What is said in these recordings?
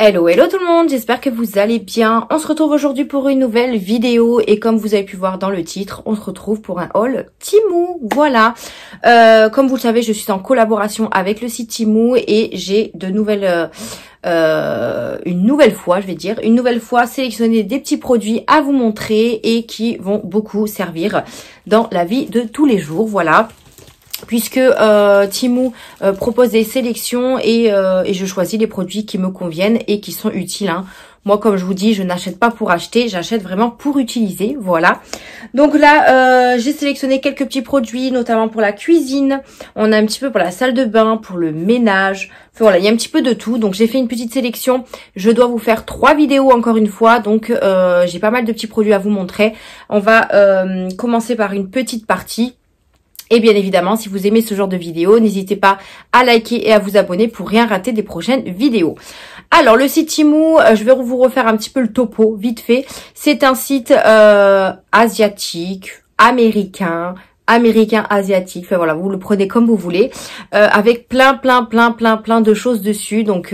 Hello, hello tout le monde, j'espère que vous allez bien. On se retrouve aujourd'hui pour une nouvelle vidéo et comme vous avez pu voir dans le titre, on se retrouve pour un haul Temu. Voilà, comme vous le savez, je suis en collaboration avec le site Temu et j'ai une nouvelle fois sélectionné des petits produits à vous montrer et qui vont beaucoup servir dans la vie de tous les jours. Voilà. Puisque Temu propose des sélections et je choisis les produits qui me conviennent et qui sont utiles. Hein. Moi, comme je vous dis, je n'achète pas pour acheter, j'achète vraiment pour utiliser. Voilà. Donc là, j'ai sélectionné quelques petits produits, notamment pour la cuisine. On a un petit peu pour la salle de bain, pour le ménage. Enfin, voilà, il y a un petit peu de tout. Donc j'ai fait une petite sélection. Je dois vous faire 3 vidéos encore une fois. Donc j'ai pas mal de petits produits à vous montrer. On va commencer par une petite partie. Et bien évidemment, si vous aimez ce genre de vidéos, n'hésitez pas à liker et à vous abonner pour rien rater des prochaines vidéos. Alors, le site Temu, je vais vous refaire un petit peu le topo, vite fait. C'est un site asiatique, américain, asiatique. Enfin voilà, vous le prenez comme vous voulez. Avec plein de choses dessus. Donc,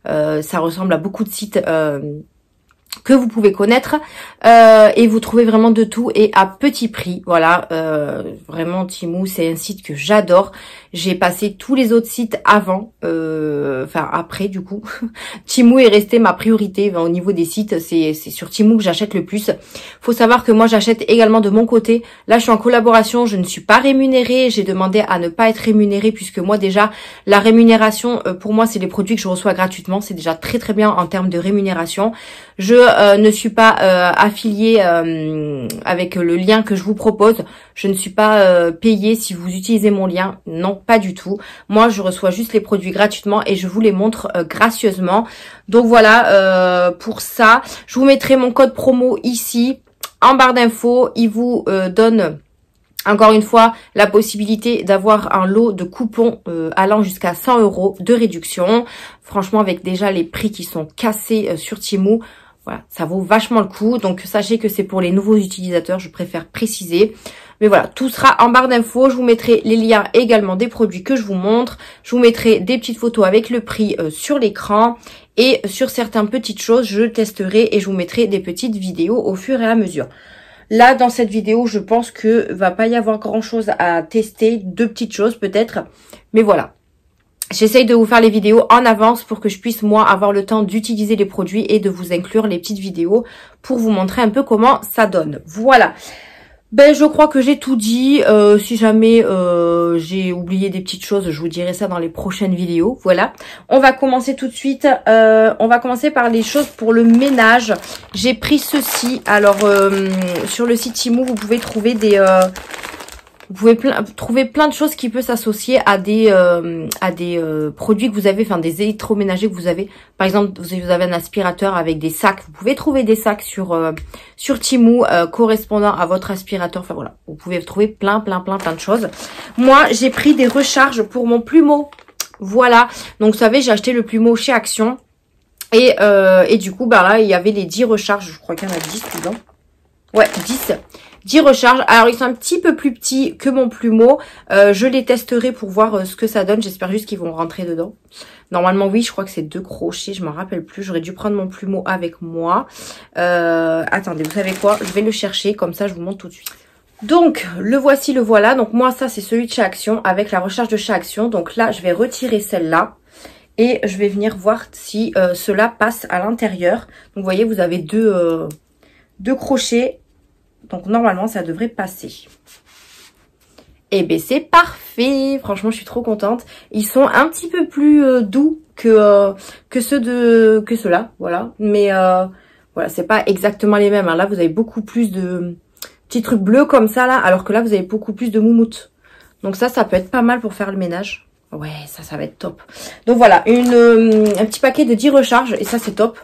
ça ressemble à beaucoup de sites que vous pouvez connaître et vous trouvez vraiment de tout et à petit prix. Voilà, vraiment Temu, c'est un site que j'adore. J'ai passé tous les autres sites avant, enfin après du coup. Temu est resté ma priorité au niveau des sites. C'est sur Temu que j'achète le plus. Faut savoir que moi j'achète également de mon côté. Là je suis en collaboration, je ne suis pas rémunérée. J'ai demandé à ne pas être rémunérée puisque moi déjà la rémunération pour moi c'est les produits que je reçois gratuitement. C'est déjà très bien en termes de rémunération. Je ne suis pas affiliée avec le lien que je vous propose. Je ne suis pas payée si vous utilisez mon lien. Non, pas du tout. Moi, je reçois juste les produits gratuitement et je vous les montre gracieusement. Donc voilà, pour ça, je vous mettrai mon code promo ici en barre d'infos. Il vous donne encore une fois la possibilité d'avoir un lot de coupons allant jusqu'à 100 € de réduction. Franchement, avec déjà les prix qui sont cassés sur Temu, voilà, ça vaut vachement le coup. Donc, sachez que c'est pour les nouveaux utilisateurs. Je préfère préciser. Mais voilà, tout sera en barre d'infos. Je vous mettrai les liens également des produits que je vous montre. Je vous mettrai des petites photos avec le prix sur l'écran. Et sur certaines petites choses, je testerai et je vous mettrai des petites vidéos au fur et à mesure. Là, dans cette vidéo, je pense que va pas y avoir grand chose à tester. 2 petites choses peut-être. Mais voilà. J'essaye de vous faire les vidéos en avance pour que je puisse, moi, avoir le temps d'utiliser les produits et de vous inclure les petites vidéos pour vous montrer un peu comment ça donne. Voilà. Ben, je crois que j'ai tout dit. Si jamais j'ai oublié des petites choses, je vous dirai ça dans les prochaines vidéos. Voilà. On va commencer tout de suite. On va commencer par les choses pour le ménage. J'ai pris ceci. Alors, sur le site Temu, vous pouvez trouver des... vous pouvez trouver plein de choses qui peuvent s'associer à des produits que vous avez, enfin des électroménagers que vous avez. Par exemple, vous avez un aspirateur avec des sacs. Vous pouvez trouver des sacs sur Temu correspondant à votre aspirateur. Enfin voilà, vous pouvez trouver plein de choses. Moi, j'ai pris des recharges pour mon plumeau. Voilà. Donc, vous savez, j'ai acheté le plumeau chez Action. Et du coup, bah là, il y avait les 10 recharges. Je crois qu'il y en a 10 dedans. Ouais, 10 recharges. Alors, ils sont un petit peu plus petits que mon plumeau. Je les testerai pour voir ce que ça donne. J'espère juste qu'ils vont rentrer dedans. Normalement, oui, je crois que c'est 2 crochets. Je m'en rappelle plus. J'aurais dû prendre mon plumeau avec moi. Attendez, vous savez quoi? Je vais le chercher. Comme ça, je vous montre tout de suite. Donc, le voici, le voilà. Donc, moi, ça, c'est celui de chez Action avec la recharge de chez Action. Donc là, je vais retirer celle-là. Et je vais venir voir si cela passe à l'intérieur. Donc, vous voyez, vous avez deux crochets. Donc, normalement, ça devrait passer. Et ben, c'est parfait. Franchement, je suis trop contente. Ils sont un petit peu plus doux que ceux-là. Voilà. Mais, voilà, c'est pas exactement les mêmes. Hein. Là, vous avez beaucoup plus de petits trucs bleus comme ça, là. Alors que là, vous avez beaucoup plus de moumoute. Donc, ça peut être pas mal pour faire le ménage. Ouais, ça va être top. Donc, voilà. Un petit paquet de 10 recharges. Et ça, c'est top.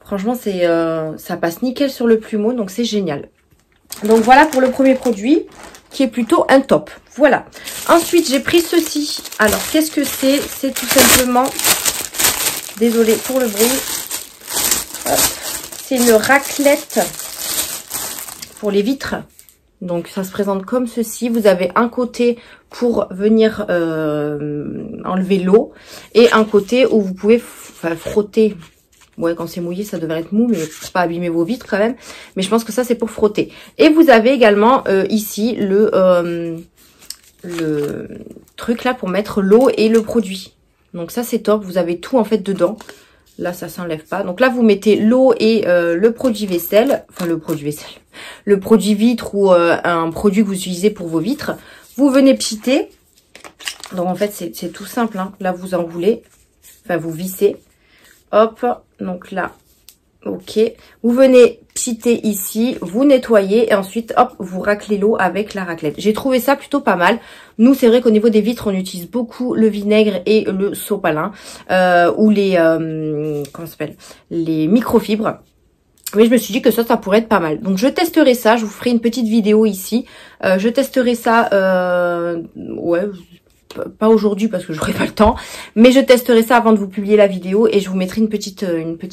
Franchement, ça passe nickel sur le plumeau. Donc, c'est génial. Donc voilà pour le premier produit qui est plutôt un top. Voilà. Ensuite, j'ai pris ceci. Alors, qu'est-ce que c'est? C'est tout simplement... Désolée pour le bruit. C'est une raclette pour les vitres. Donc ça se présente comme ceci. Vous avez un côté pour venir enlever l'eau et un côté où vous pouvez frotter. Ouais, quand c'est mouillé, ça devrait être mou, mais pour pas abîmer vos vitres quand même. Mais je pense que ça, c'est pour frotter. Et vous avez également ici le truc là pour mettre l'eau et le produit. Donc ça, c'est top. Vous avez tout en fait dedans. Là, ça s'enlève pas. Donc là, vous mettez l'eau et le produit vaisselle. Enfin, le produit vaisselle. Le produit vitre ou un produit que vous utilisez pour vos vitres. Vous venez pcheter. Donc en fait, c'est tout simple. Hein. Là, vous enroulez. Enfin, vous vissez. Hop, donc là, ok. Vous venez pcheter ici, vous nettoyez et ensuite, hop, vous raclez l'eau avec la raclette. J'ai trouvé ça plutôt pas mal. Nous, c'est vrai qu'au niveau des vitres, on utilise beaucoup le vinaigre et le sopalin ou les, comment ça s'appelle, les microfibres. Mais je me suis dit que ça pourrait être pas mal. Donc, je testerai ça. Je vous ferai une petite vidéo ici. Je testerai ça, ouais, pas aujourd'hui parce que j'aurai pas le temps, mais je testerai ça avant de vous publier la vidéo et je vous mettrai une petite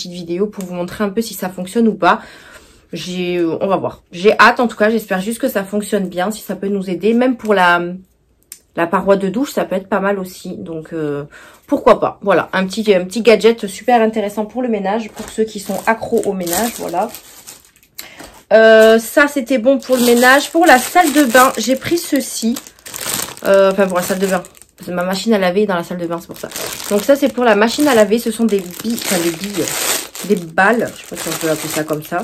vidéo pour vous montrer un peu si ça fonctionne ou pas. On va voir. J'ai hâte en tout cas, j'espère juste que ça fonctionne bien, si ça peut nous aider. Même pour la paroi de douche, ça peut être pas mal aussi. Donc pourquoi pas. Voilà, un petit gadget super intéressant pour le ménage, pour ceux qui sont accros au ménage, voilà. Ça c'était bon pour le ménage. Pour la salle de bain, j'ai pris ceci. Enfin pour la salle de bain. Ma machine à laver est dans la salle de bain, c'est pour ça. Donc ça c'est pour la machine à laver. Ce sont des billes, enfin des balles. Je sais pas si on peut appeler ça comme ça.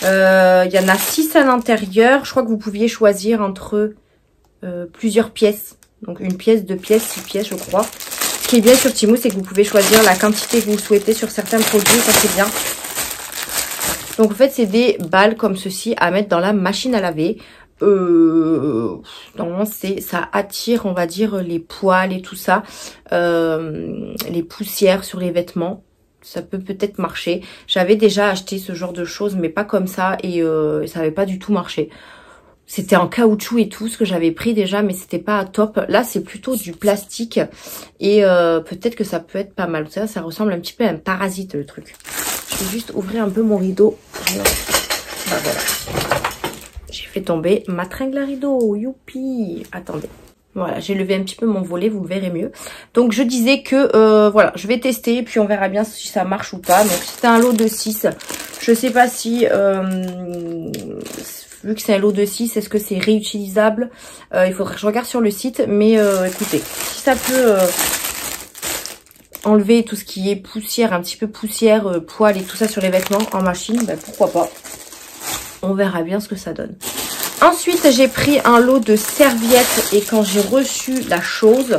Il y en a 6 à l'intérieur. Je crois que vous pouviez choisir entre plusieurs pièces. Donc une pièce, 2 pièces, 6 pièces je crois. Ce qui est bien sur Temu, c'est que vous pouvez choisir la quantité que vous souhaitez sur certains produits. Ça c'est bien. Donc en fait c'est des balles comme ceci à mettre dans la machine à laver. Normalement ça attire, on va dire, les poils et tout ça, les poussières sur les vêtements. Ça peut peut-être marcher. J'avais déjà acheté ce genre de choses, mais pas comme ça, et ça avait pas du tout marché. C'était en caoutchouc et tout, ce que j'avais pris déjà, mais c'était pas top. Là, c'est plutôt du plastique, et peut-être que ça peut être pas mal. Vous savez, ça ressemble un petit peu à un parasite, le truc. Je vais juste ouvrir un peu mon rideau. Bah voilà. J'ai fait tomber ma tringle à rideau. Youpi! Attendez. Voilà, j'ai levé un petit peu mon volet, vous le verrez mieux. Donc, je disais que, voilà, je vais tester, puis on verra bien si ça marche ou pas. Donc, c'était un lot de 6. Je sais pas si, vu que c'est un lot de 6, est-ce que c'est réutilisable? Il faudrait que je regarde sur le site. Mais, écoutez, si ça peut enlever tout ce qui est poussière, un petit peu poussière, poils et tout ça sur les vêtements en machine, ben, pourquoi pas. On verra bien ce que ça donne. Ensuite, j'ai pris un lot de serviettes et quand j'ai reçu la chose,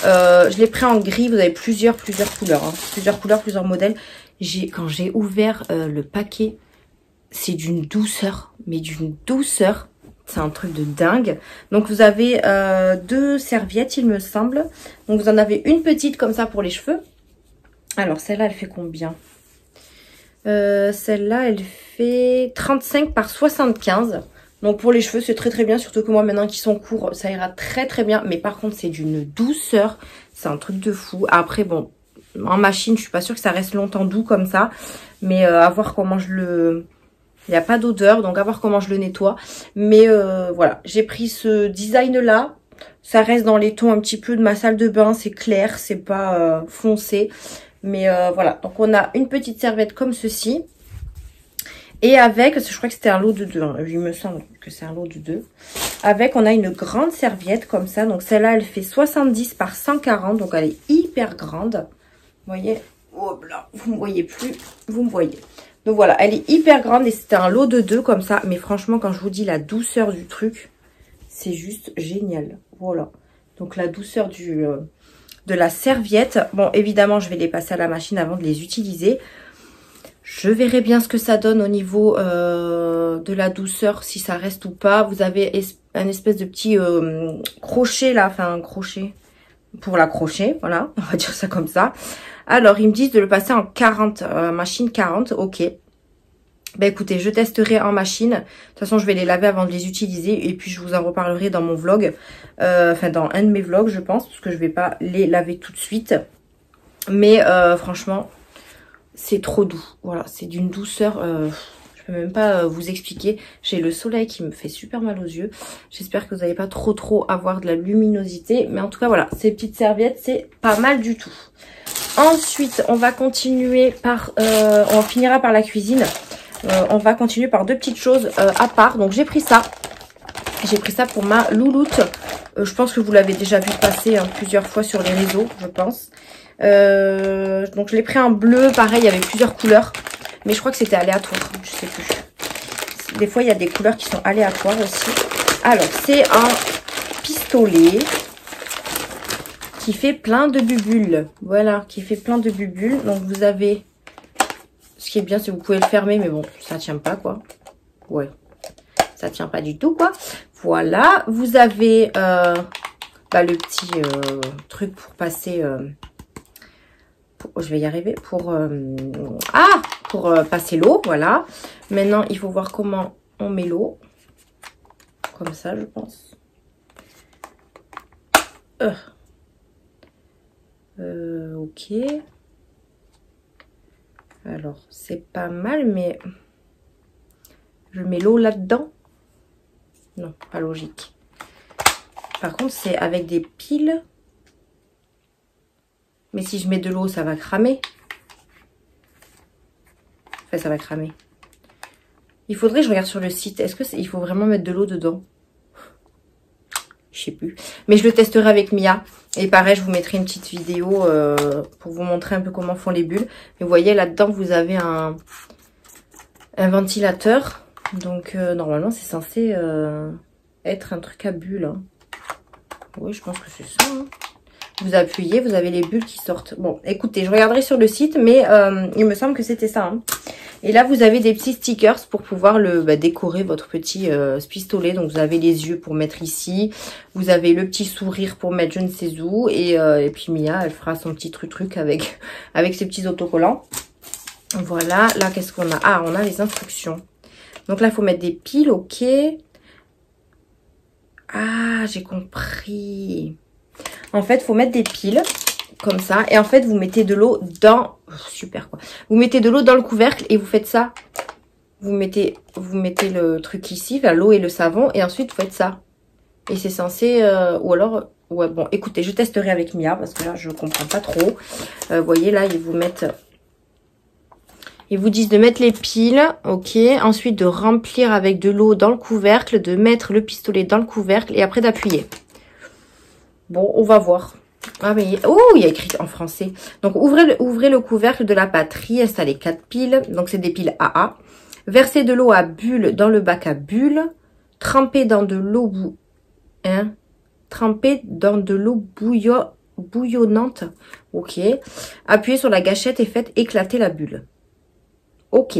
je l'ai pris en gris. Vous avez plusieurs couleurs, hein. Plusieurs couleurs, plusieurs modèles. Quand j'ai ouvert le paquet, c'est d'une douceur, mais d'une douceur. C'est un truc de dingue. Donc, vous avez 2 serviettes, il me semble. Donc, vous en avez une petite comme ça pour les cheveux. Alors, celle-là, elle fait combien ? Celle-là, elle fait 35 par 75. Donc pour les cheveux, c'est très très bien. Surtout que moi, maintenant qu'ils sont courts, ça ira très très bien. Mais par contre, c'est d'une douceur. C'est un truc de fou. Après, bon, en machine, je suis pas sûre que ça reste longtemps doux comme ça. Mais à voir comment je le... Il n'y a pas d'odeur, donc à voir comment je le nettoie. Mais voilà, j'ai pris ce design-là. Ça reste dans les tons un petit peu de ma salle de bain. C'est clair, c'est pas foncé. Mais voilà, donc on a une petite serviette comme ceci. Et avec, je crois que c'était un lot de 2. Hein, il me semble que c'est un lot de 2. Avec, on a une grande serviette comme ça. Donc celle-là, elle fait 70 par 140. Donc elle est hyper grande. Vous voyez? Hop là, vous ne me voyez plus. Vous me voyez. Donc voilà, elle est hyper grande et c'était un lot de 2 comme ça. Mais franchement, quand je vous dis la douceur du truc, c'est juste génial. Voilà. Donc la douceur de la serviette. Bon, évidemment, je vais les passer à la machine avant de les utiliser. Je verrai bien ce que ça donne au niveau de la douceur, si ça reste ou pas. Vous avez un espèce de petit crochet là, enfin un crochet pour l'accrocher. Voilà, on va dire ça comme ça. Alors, ils me disent de le passer en 40, machine 40, ok. Ben écoutez, je testerai en machine. De toute façon, je vais les laver avant de les utiliser. Et puis, je vous en reparlerai dans mon vlog. Enfin, dans un de mes vlogs, je pense. Parce que je vais pas les laver tout de suite. Mais franchement, c'est trop doux. Voilà, c'est d'une douceur... je sais peux même pas vous expliquer. J'ai le soleil qui me fait super mal aux yeux. J'espère que vous n'allez pas trop avoir de la luminosité. Mais en tout cas, voilà, ces petites serviettes, c'est pas mal du tout. Ensuite, on va continuer par... on finira par la cuisine. On va continuer par deux petites choses à part. Donc, j'ai pris ça. J'ai pris ça pour ma louloute. Je pense que vous l'avez déjà vu passer plusieurs fois sur les réseaux, je pense. Donc, je l'ai pris en bleu. Pareil, il y avait plusieurs couleurs. Mais je crois que c'était aléatoire. Je sais plus. Des fois, il y a des couleurs qui sont aléatoires aussi. Alors, c'est un pistolet qui fait plein de bulles. Voilà, qui fait plein de bulles. Donc, vous avez... Ce qui est bien, c'est que vous pouvez le fermer. Mais bon, ça tient pas, quoi. Ouais. Ça tient pas du tout, quoi. Voilà. Vous avez le petit truc pour passer... je vais y arriver. Pour passer l'eau. Voilà. Maintenant, il faut voir comment on met l'eau. Comme ça, je pense. Ok. Alors, c'est pas mal, mais... Je mets l'eau là-dedans. Non, pas logique. Par contre, c'est avec des piles. Mais si je mets de l'eau, ça va cramer. Enfin, ça va cramer. Il faudrait que je regarde sur le site. Est-ce qu'il faut vraiment mettre de l'eau dedans? Je sais plus. Mais je le testerai avec Mia. Et pareil, je vous mettrai une petite vidéo pour vous montrer un peu comment font les bulles. Mais vous voyez, là-dedans, vous avez un ventilateur. Donc, normalement, c'est censé être un truc à bulles. Hein. Oui, je pense que c'est ça. Hein. Vous appuyez, vous avez les bulles qui sortent. Bon, écoutez, je regarderai sur le site, mais il me semble que c'était ça. Hein. Et là, vous avez des petits stickers pour pouvoir décorer votre petit pistolet. Donc, vous avez les yeux pour mettre ici. Vous avez le petit sourire pour mettre je ne sais où. Et puis, Mia, elle fera son petit truc avec ses petits autocollants. Voilà. Là, qu'est-ce qu'on a? Ah, on a les instructions. Donc là, il faut mettre des piles, ok. Ah, j'ai compris. En fait, il faut mettre des piles. Comme ça. Et en fait, vous mettez de l'eau dans... Oh, super quoi. Vous mettez de l'eau dans le couvercle et vous faites ça. Vous mettez le truc ici, enfin, l'eau et le savon. Et ensuite, vous faites ça. Et c'est censé... ou alors... Ouais, bon, écoutez, je testerai avec Mia parce que là, je comprends pas trop. Vous voyez, là, ils vous mettent... Ils vous disent de mettre les piles, ok. Ensuite, de remplir avec de l'eau dans le couvercle, de mettre le pistolet dans le couvercle et après d'appuyer. Bon, on va voir. Ah mais oh, il y a écrit en français. Donc ouvrez le couvercle de la batterie, installez 4 piles. Donc c'est des piles AA. Versez de l'eau à bulles dans le bac à bulles. Trempez dans de l'eau bouillonnante. Ok. Appuyez sur la gâchette et faites éclater la bulle. Ok.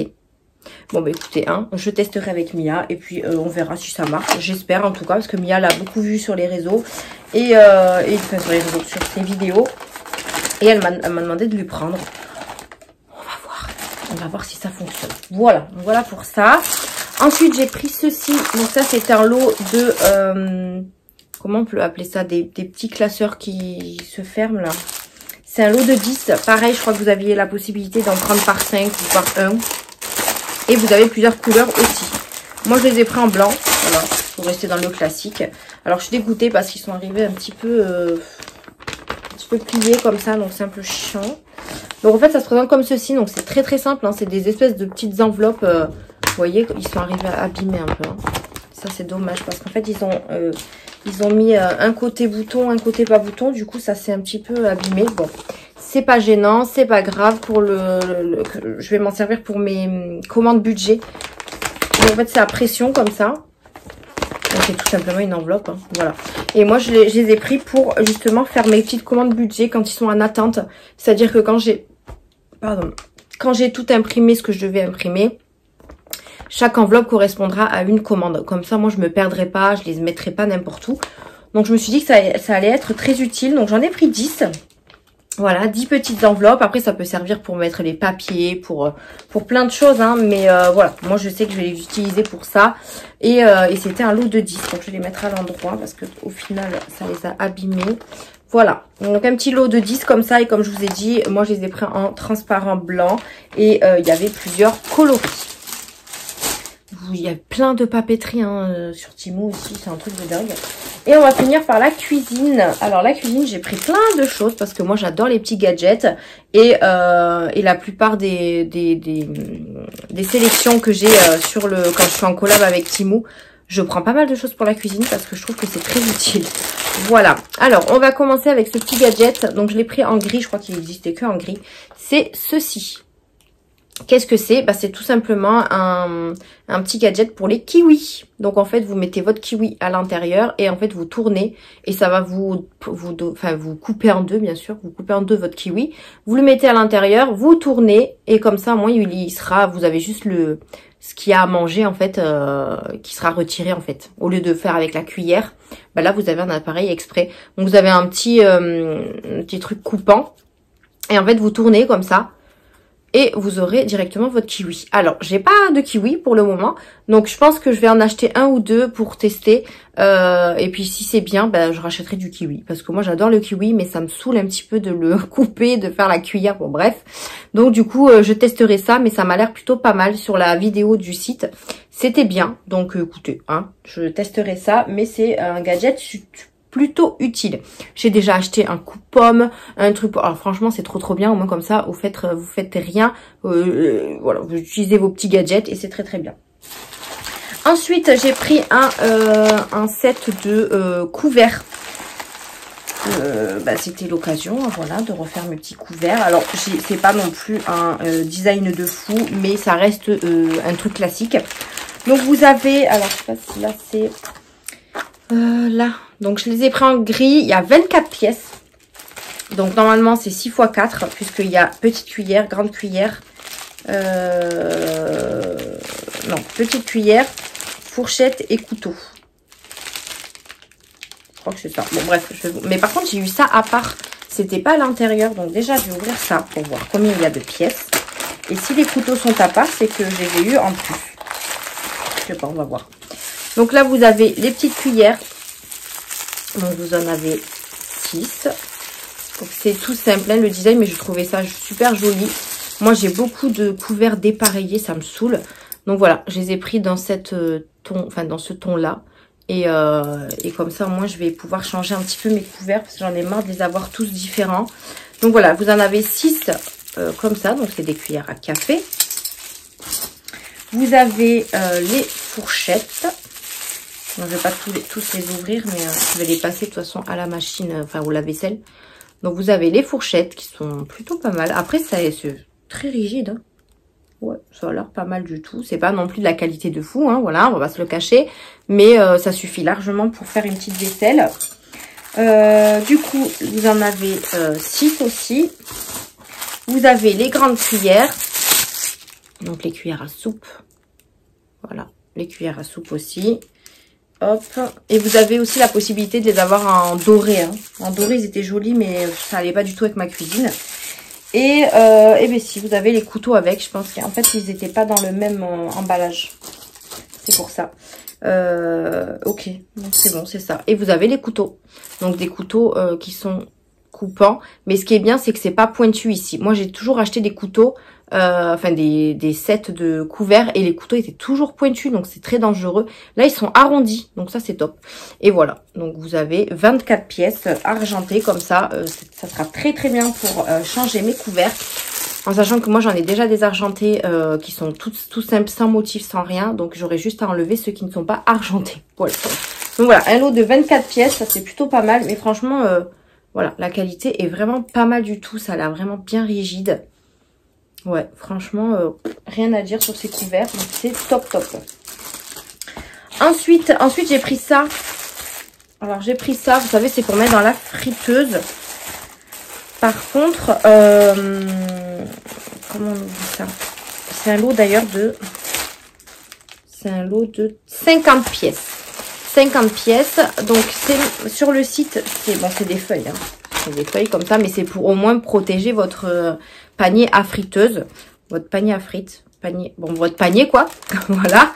Bon bah écoutez, hein, je testerai avec Mia et puis on verra si ça marche. J'espère en tout cas parce que Mia l'a beaucoup vu sur les réseaux et enfin, sur les réseaux, sur ses vidéos. Et elle m'a demandé de lui prendre. On va voir si ça fonctionne. Voilà, voilà pour ça. Ensuite j'ai pris ceci. Donc ça c'est un lot de comment on peut appeler ça, des petits classeurs qui se ferment là. C'est un lot de 10. Pareil, je crois que vous aviez la possibilité d'en prendre par 5 ou par 1. Et vous avez plusieurs couleurs aussi. Moi, je les ai pris en blanc. Voilà, pour rester dans le classique. Alors, je suis dégoûtée parce qu'ils sont arrivés un petit peu pliés comme ça. Donc, c'est un peu chiant. Donc, en fait, ça se présente comme ceci. Donc, c'est très, très simple. Hein. C'est des espèces de petites enveloppes. Vous voyez, ils sont arrivés à abîmer un peu. Hein. Ça, c'est dommage parce qu'en fait, ils ont mis un côté bouton, un côté pas bouton. Du coup, ça s'est un petit peu abîmé. Bon. C'est pas gênant, c'est pas grave pour je vais m'en servir pour mes commandes budget. Donc, en fait, c'est à pression comme ça. Donc, c'est tout simplement une enveloppe. Hein, voilà. Et moi, je les ai pris pour justement faire mes petites commandes budget quand ils sont en attente. C'est-à-dire que quand j'ai tout imprimé, ce que je devais imprimer, chaque enveloppe correspondra à une commande. Comme ça, moi, je me perdrai pas, je les mettrai pas n'importe où. Donc, je me suis dit que ça allait être très utile. Donc, j'en ai pris 10. Voilà, 10 petites enveloppes. Après, ça peut servir pour mettre les papiers, pour plein de choses. Hein, mais voilà, moi, je sais que je vais les utiliser pour ça. Et c'était un lot de 10. Donc, je vais les mettre à l'endroit parce que au final, ça les a abîmés. Voilà, donc un petit lot de 10 comme ça. Et comme je vous ai dit, moi, je les ai pris en transparent blanc. Et il y avait plusieurs coloris. il y a plein de papeterie hein, sur Temu aussi, c'est un truc de dingue. Et on va finir par la cuisine. Alors la cuisine, j'ai pris plein de choses parce que moi j'adore les petits gadgets. Et la plupart des sélections que j'ai quand je suis en collab avec Temu, je prends pas mal de choses pour la cuisine parce que je trouve que c'est très utile. Voilà. Alors, on va commencer avec ce petit gadget. Donc, je l'ai pris en gris. Je crois qu'il n'existait que en gris. C'est ceci. Qu'est-ce que c'est? Bah, c'est tout simplement un petit gadget pour les kiwis. Donc, en fait, vous mettez votre kiwi à l'intérieur et en fait, vous tournez et ça va vous couper en deux, bien sûr. Vous coupez en deux votre kiwi. Vous le mettez à l'intérieur, vous tournez et comme ça, au moins, il sera, vous avez juste ce qu'il y a à manger en fait qui sera retiré en fait au lieu de faire avec la cuillère. Bah là vous avez un appareil exprès, donc vous avez un petit truc coupant et en fait vous tournez comme ça et vous aurez directement votre kiwi. Alors j'ai pas de kiwi pour le moment, donc je pense que je vais en acheter un ou deux pour tester et puis si c'est bien bah, je rachèterai du kiwi parce que moi j'adore le kiwi mais ça me saoule un petit peu de le couper, de faire la cuillère, bon bref. Donc du coup je testerai ça mais ça m'a l'air plutôt pas mal sur la vidéo du site, c'était bien, donc écoutez hein, je testerai ça mais c'est un gadget plutôt utile. J'ai déjà acheté un coupe-pomme, un truc. Alors franchement, c'est trop bien. Au moins comme ça, vous faites rien. Voilà, vous utilisez vos petits gadgets et c'est très bien. Ensuite, j'ai pris un set de couverts. Bah, c'était l'occasion, voilà, de refaire mes petits couverts. Alors, c'est pas non plus un design de fou, mais ça reste un truc classique. Donc vous avez, alors je sais pas si là c'est là. Donc, je les ai pris en gris. Il y a 24 pièces. Donc, normalement, c'est 6 x 4. Puisqu'il y a petite cuillère, grande cuillère. Non, petite cuillère, fourchette et couteau. Je crois que c'est ça. Bon, bref. Mais par contre, j'ai eu ça à part. C'était pas à l'intérieur. Donc, déjà, je vais ouvrir ça pour voir combien il y a de pièces. Et si les couteaux sont à part, c'est que je les ai eu en plus. Je sais pas, on va voir. Donc, là, vous avez les petites cuillères. Donc vous en avez 6. Donc c'est tout simple hein, le design, mais je trouvais ça super joli. Moi j'ai beaucoup de couverts dépareillés, ça me saoule. Donc voilà, je les ai pris dans cette dans ce ton là. Et comme ça, moi je vais pouvoir changer un petit peu mes couverts parce que j'en ai marre de les avoir tous différents. Donc voilà, vous en avez 6 comme ça. Donc c'est des cuillères à café. Vous avez les fourchettes. Je ne vais pas tous les ouvrir, mais je vais les passer de toute façon à la machine, enfin au lave-vaisselle. Donc vous avez les fourchettes qui sont plutôt pas mal. Après, c'est très rigide. Hein. Ouais, ça a l'air pas mal du tout. C'est pas non plus de la qualité de fou, hein, voilà, on va se le cacher. Mais ça suffit largement pour faire une petite vaisselle. Du coup, vous en avez 6 aussi. Vous avez les grandes cuillères. Donc les cuillères à soupe. Voilà, les cuillères à soupe aussi. Hop, et vous avez aussi la possibilité de les avoir en doré. Hein. En doré, ils étaient jolis, mais ça allait pas du tout avec ma cuisine. Et bien si, vous avez les couteaux avec. Je pense qu'en fait, ils n'étaient pas dans le même emballage. C'est pour ça. Ok, donc c'est bon, c'est ça. Et vous avez les couteaux. Donc des couteaux qui sont coupants. Mais ce qui est bien, c'est que c'est pas pointu ici. Moi, j'ai toujours acheté des couteaux, enfin des sets de couverts. Et les couteaux étaient toujours pointus. Donc c'est très dangereux. Là, ils sont arrondis. Donc ça, c'est top. Et voilà. Donc vous avez 24 pièces argentées comme ça. Ça sera très bien pour changer mes couverts. En sachant que moi, j'en ai déjà des argentés qui sont tout simples, sans motif, sans rien. Donc j'aurai juste à enlever ceux qui ne sont pas argentés. Voilà. Donc voilà, un lot de 24 pièces. Ça, c'est plutôt pas mal. Mais franchement... voilà, la qualité est vraiment pas mal du tout. Ça a l'air vraiment bien rigide. Ouais, franchement, rien à dire sur ces couverts. Donc, c'est top. Ensuite j'ai pris ça. Alors, j'ai pris ça. Vous savez, c'est pour mettre dans la friteuse. Par contre, comment on dit ça? C'est un lot d'ailleurs de... C'est un lot de 50 pièces. 50 pièces, donc c'est sur le site, c'est des feuilles, hein. C'est des feuilles comme ça, mais c'est pour au moins protéger votre panier à friteuse, votre panier à frites, votre panier quoi, voilà.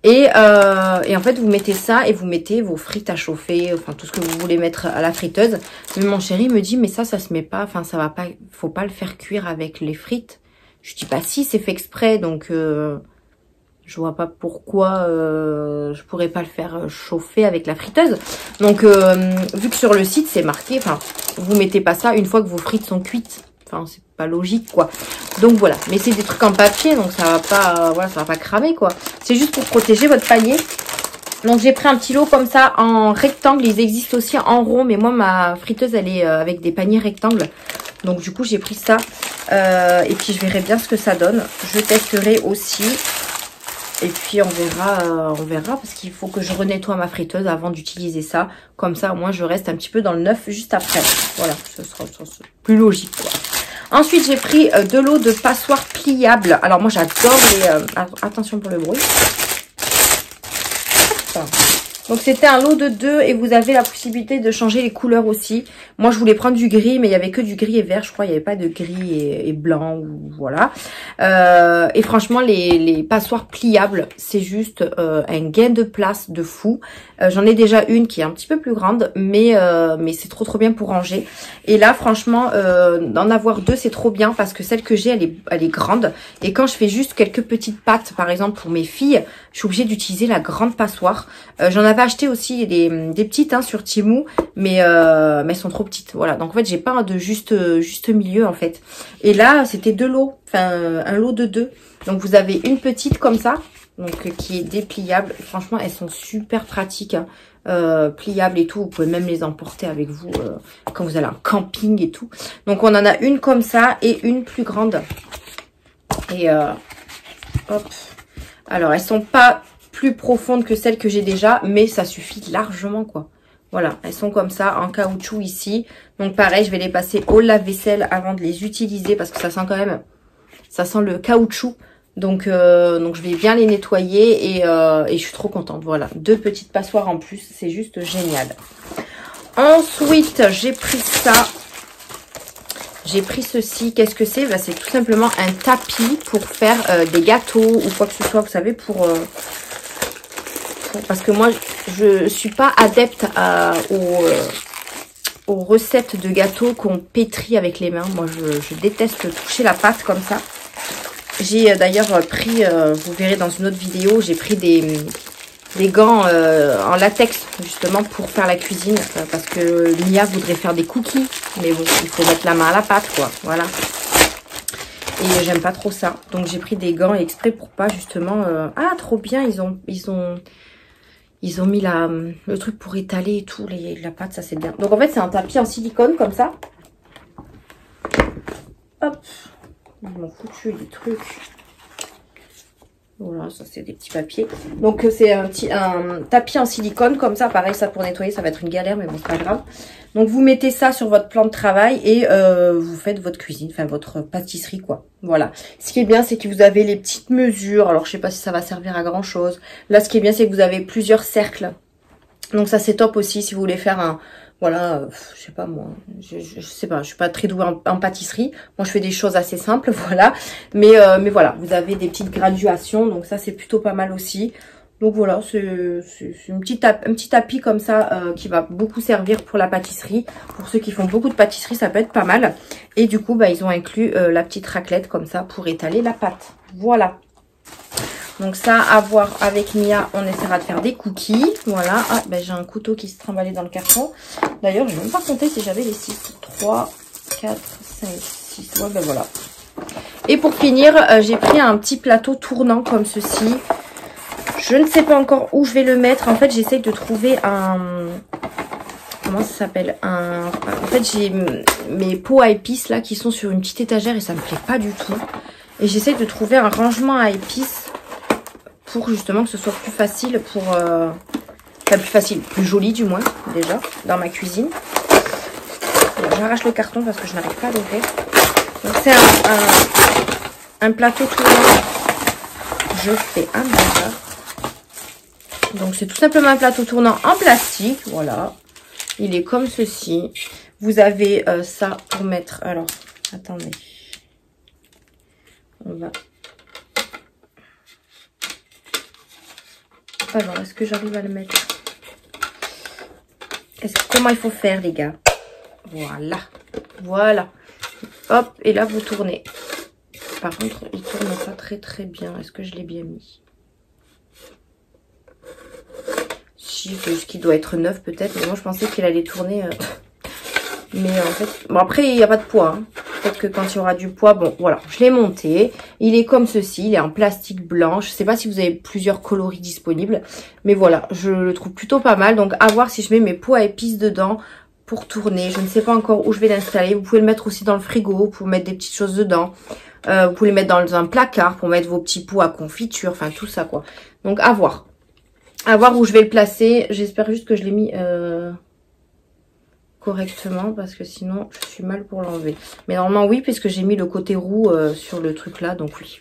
Et en fait vous mettez ça et vous mettez vos frites à chauffer, enfin tout ce que vous voulez mettre à la friteuse. Mais mon chéri me dit mais ça se met pas, enfin ça va pas, faut pas le faire cuire avec les frites. Je dis pas si c'est fait exprès, donc Je vois pas pourquoi je pourrais pas le faire chauffer avec la friteuse. Donc, vu que sur le site, c'est marqué, enfin, vous mettez pas ça une fois que vos frites sont cuites. Enfin, c'est pas logique, quoi. Donc, voilà. Mais c'est des trucs en papier, donc ça va pas, voilà, ça va pas cramer, quoi. C'est juste pour protéger votre panier. Donc, j'ai pris un petit lot comme ça en rectangle. Ils existent aussi en rond, mais moi, ma friteuse, elle est avec des paniers rectangles. Donc, du coup, j'ai pris ça. Et puis, je verrai bien ce que ça donne. Je testerai aussi. Et puis on verra parce qu'il faut que je renettoie ma friteuse avant d'utiliser ça. Comme ça, au moins, je reste un petit peu dans le neuf juste après. Voilà, ce sera plus logique, quoi. Ensuite, j'ai pris de l'eau de passoire pliable. Alors, moi, j'adore les... attention pour le bruit. Hop. Donc, c'était un lot de 2 et vous avez la possibilité de changer les couleurs aussi. Moi, je voulais prendre du gris, mais il y avait que du gris et vert. Je crois il n'y avait pas de gris et blanc. Ou voilà. Et franchement, les passoires pliables, c'est juste un gain de place de fou. J'en ai déjà une qui est un petit peu plus grande, mais c'est trop bien pour ranger. Et là, franchement, d'en avoir 2, c'est trop bien parce que celle que j'ai, elle est grande. Et quand je fais juste quelques petites pâtes, par exemple pour mes filles, je suis obligée d'utiliser la grande passoire. J'en avais acheté aussi des petites sur Temu, mais elles sont trop petites. Voilà, donc en fait, j'ai pas de juste milieu en fait. Et là, c'était 2 lots, enfin un lot de 2. Donc vous avez une petite comme ça. Donc qui est dépliable. Franchement, elles sont super pratiques, pliables et tout. Vous pouvez même les emporter avec vous quand vous allez en camping et tout. Donc on en a une comme ça et une plus grande. Et hop. Alors elles sont pas plus profondes que celles que j'ai déjà, mais ça suffit largement, quoi. Voilà, elles sont comme ça en caoutchouc ici. Donc pareil, je vais les passer au lave-vaisselle avant de les utiliser parce que ça sent quand même, ça sent le caoutchouc. Donc je vais bien les nettoyer et je suis trop contente. Voilà, 2 petites passoires en plus, c'est juste génial. Ensuite, j'ai pris ça. J'ai pris ceci. Qu'est-ce que c'est? C'est tout simplement un tapis pour faire des gâteaux ou quoi que ce soit. Vous savez, parce que moi, je suis pas adepte aux recettes de gâteaux qu'on pétrit avec les mains. Moi, je déteste toucher la pâte comme ça. J'ai d'ailleurs pris, vous verrez dans une autre vidéo, j'ai pris des gants en latex justement pour faire la cuisine. Parce que Mia voudrait faire des cookies. Mais bon, il faut mettre la main à la pâte, quoi. Voilà. Et j'aime pas trop ça. Donc j'ai pris des gants exprès pour pas justement... Ah, trop bien, ils ont mis le truc pour étaler et tout, la pâte, ça c'est bien. Donc en fait, c'est un tapis en silicone comme ça. Hop. Ils m'ont foutu des trucs. Voilà, ça c'est des petits papiers. Donc c'est un tapis en silicone comme ça. Pareil, ça pour nettoyer, ça va être une galère, mais bon, c'est pas grave. Donc vous mettez ça sur votre plan de travail et vous faites votre cuisine, enfin votre pâtisserie, quoi. Voilà. Ce qui est bien, c'est que vous avez les petites mesures. Alors je sais pas si ça va servir à grand chose. Là, ce qui est bien, c'est que vous avez plusieurs cercles. Donc ça c'est top aussi si vous voulez faire un... Voilà, je sais pas moi, je sais pas, je suis pas très douée en pâtisserie. Moi, je fais des choses assez simples, voilà. Mais voilà, vous avez des petites graduations, donc ça, c'est plutôt pas mal aussi. Donc voilà, c'est un petit tapis comme ça qui va beaucoup servir pour la pâtisserie. Pour ceux qui font beaucoup de pâtisserie, ça peut être pas mal. Et du coup, ils ont inclus la petite raclette comme ça pour étaler la pâte. Voilà. Donc ça, à voir avec Mia, on essaiera de faire des cookies. Voilà. Ah, j'ai un couteau qui se trimballait dans le carton. D'ailleurs, je n'ai même pas compté si j'avais les 6. 3, 4, 5, 6. Ouais, voilà. Et pour finir, j'ai pris un petit plateau tournant comme ceci. Je ne sais pas encore où je vais le mettre. En fait, j'essaye de trouver un... Comment ça s'appelle? En fait, j'ai mes pots à épices là qui sont sur une petite étagère et ça me plaît pas du tout. Et j'essaye de trouver un rangement à épices pour justement que ce soit plus facile pour... Enfin, plus facile, plus joli du moins, déjà, dans ma cuisine. J'arrache le carton parce que je n'arrive pas à l'ouvrir. Donc c'est un plateau tournant. Je fais un bazar. Donc c'est tout simplement un plateau tournant en plastique, voilà. Il est comme ceci. Vous avez ça pour mettre... Alors, attendez. On va... Alors, est-ce que j'arrive à le mettre? Comment il faut faire, les gars? Voilà. Voilà. Hop, et là, vous tournez. Par contre, il tourne pas très très bien. Est-ce que je l'ai bien mis? petit, c'est juste qu'il doit être neuf peut-être. Mais moi, je pensais qu'il allait tourner. Mais en fait, bon après, il n'y a pas de poids. Hein. Peut-être que quand il y aura du poids, bon, voilà. Je l'ai monté. Il est comme ceci. Il est en plastique blanc. Je sais pas si vous avez plusieurs coloris disponibles. Mais voilà, je le trouve plutôt pas mal. Donc, à voir si je mets mes pots à épices dedans pour tourner. Je ne sais pas encore où je vais l'installer. Vous pouvez le mettre aussi dans le frigo pour mettre des petites choses dedans. Vous pouvez les mettre dans un placard pour mettre vos petits pots à confiture. Enfin, tout ça, quoi. Donc, à voir. À voir où je vais le placer. J'espère juste que je l'ai mis... correctement parce que sinon je suis mal pour l'enlever. Mais normalement oui, puisque j'ai mis le côté roux sur le truc là, donc oui.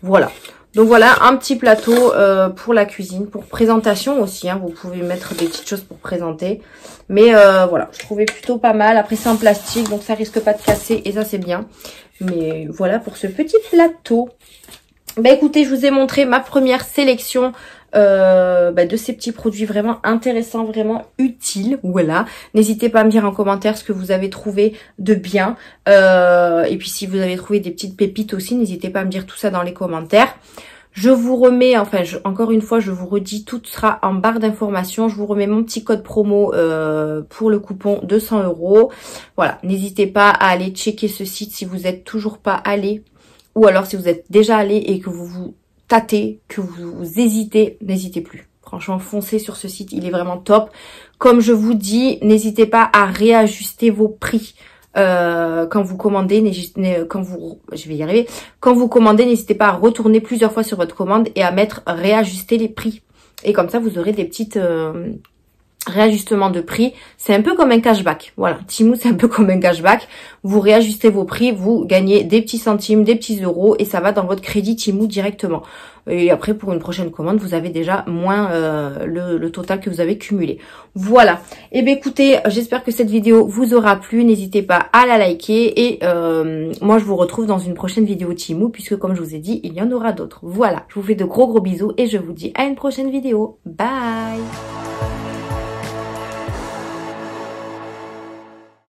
Voilà. Donc voilà, un petit plateau pour la cuisine, pour présentation aussi. Hein. Vous pouvez mettre des petites choses pour présenter. Mais voilà, je trouvais plutôt pas mal. Après c'est en plastique, donc ça risque pas de casser et ça c'est bien. Mais voilà pour ce petit plateau. Bah écoutez, je vous ai montré ma première sélection de ces petits produits vraiment intéressants, vraiment utiles. Voilà. N'hésitez pas à me dire en commentaire ce que vous avez trouvé de bien. Et puis si vous avez trouvé des petites pépites aussi, n'hésitez pas à me dire tout ça dans les commentaires. Je vous remets, enfin encore une fois, je vous redis, tout sera en barre d'informations. Je vous remets mon petit code promo pour le coupon de 100 €. Voilà, n'hésitez pas à aller checker ce site si vous n'êtes toujours pas allé. Ou alors si vous êtes déjà allé et que vous vous tâtez, que vous hésitez, n'hésitez plus. Franchement, foncez sur ce site, il est vraiment top. Comme je vous dis, n'hésitez pas à réajuster vos prix quand vous commandez. Quand vous commandez, n'hésitez pas à retourner plusieurs fois sur votre commande et à mettre réajuster les prix. Et comme ça, vous aurez des petites... réajustement de prix, c'est un peu comme un cashback. Voilà, Temu, c'est un peu comme un cashback. Vous réajustez vos prix, vous gagnez des petits centimes, des petits euros et ça va dans votre crédit Temu directement. Et après, pour une prochaine commande, vous avez déjà moins le total que vous avez cumulé. Voilà. Et bien écoutez, j'espère que cette vidéo vous aura plu. N'hésitez pas à la liker et moi, je vous retrouve dans une prochaine vidéo Temu puisque comme je vous ai dit, il y en aura d'autres. Voilà, je vous fais de gros bisous et je vous dis à une prochaine vidéo. Bye!